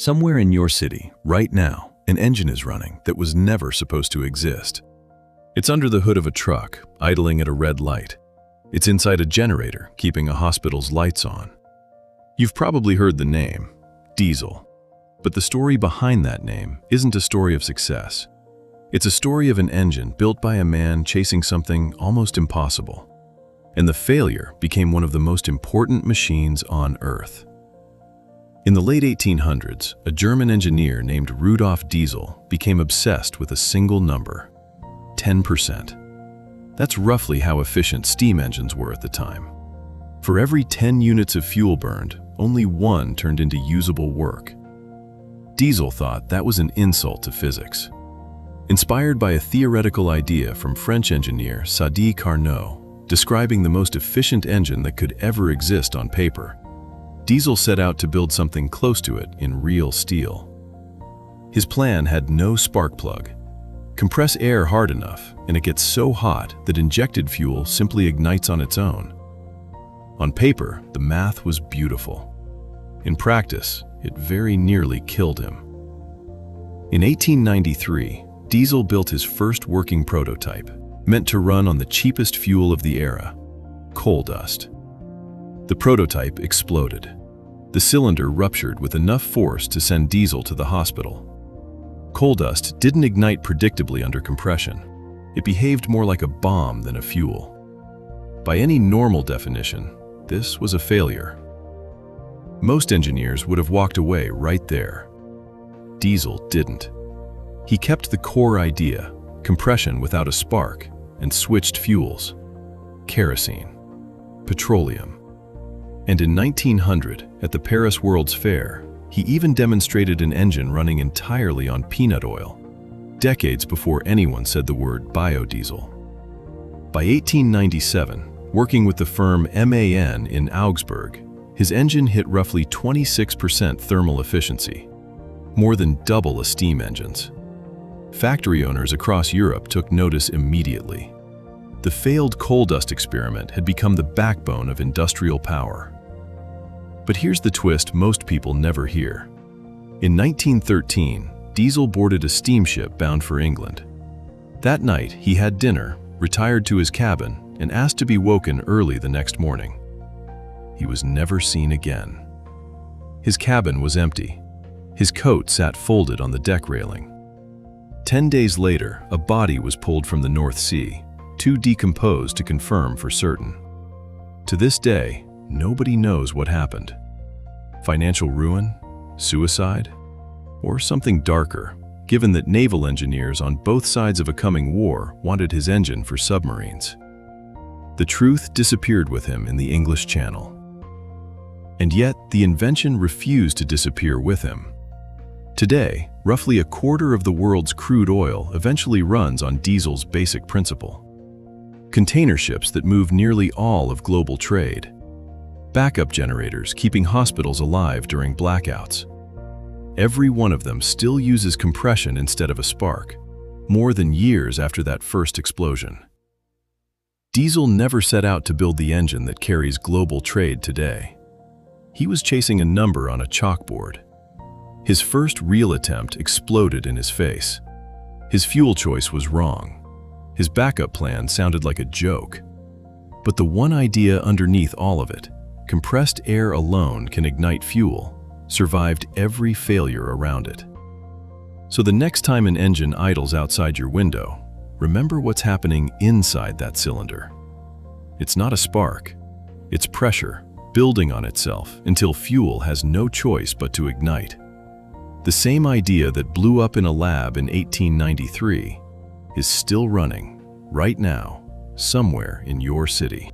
Somewhere in your city, right now, an engine is running that was never supposed to exist. It's under the hood of a truck, idling at a red light. It's inside a generator, keeping a hospital's lights on. You've probably heard the name, diesel. But the story behind that name isn't a story of success. It's a story of an engine built by a man chasing something almost impossible. And the failure became one of the most important machines on Earth. In the late 1800s, a German engineer named Rudolf Diesel became obsessed with a single number, 10%. That's roughly how efficient steam engines were at the time. For every 10 units of fuel burned, only one turned into usable work. Diesel thought that was an insult to physics. Inspired by a theoretical idea from French engineer Sadi Carnot, describing the most efficient engine that could ever exist on paper, Diesel set out to build something close to it in real steel. His plan had no spark plug. Compress air hard enough, and it gets so hot that injected fuel simply ignites on its own. On paper, the math was beautiful. In practice, it very nearly killed him. In 1893, Diesel built his first working prototype, meant to run on the cheapest fuel of the era, coal dust. The prototype exploded. The cylinder ruptured with enough force to send Diesel to the hospital. Coal dust didn't ignite predictably under compression. It behaved more like a bomb than a fuel. By any normal definition, this was a failure. Most engineers would have walked away right there. Diesel didn't. He kept the core idea, compression without a spark, and switched fuels: kerosene, petroleum. And in 1900, at the Paris World's Fair, he even demonstrated an engine running entirely on peanut oil, decades before anyone said the word biodiesel. By 1897, working with the firm MAN in Augsburg, his engine hit roughly 26% thermal efficiency, more than double a steam engine's. Factory owners across Europe took notice immediately. The failed coal dust experiment had become the backbone of industrial power. But here's the twist most people never hear. In 1913, Diesel boarded a steamship bound for England. That night, he had dinner, retired to his cabin, and asked to be woken early the next morning. He was never seen again. His cabin was empty. His coat sat folded on the deck railing. 10 days later, a body was pulled from the North Sea, too decomposed to confirm for certain. To this day, nobody knows what happened. Financial ruin, suicide, or something darker, given that naval engineers on both sides of a coming war wanted his engine for submarines. The truth disappeared with him in the English Channel. And yet, the invention refused to disappear with him. Today, roughly a quarter of the world's crude oil eventually runs on diesel's basic principle. Container ships that move nearly all of global trade. Backup generators keeping hospitals alive during blackouts. Every one of them still uses compression instead of a spark, more than years after that first explosion. Diesel never set out to build the engine that carries global trade today. He was chasing a number on a chalkboard. His first real attempt exploded in his face. His fuel choice was wrong. His backup plan sounded like a joke. But the one idea underneath all of it, compressed air alone can ignite fuel, survived every failure around it. So the next time an engine idles outside your window, remember what's happening inside that cylinder. It's not a spark. It's pressure building on itself until fuel has no choice but to ignite. The same idea that blew up in a lab in 1893 is still running, right now, somewhere in your city.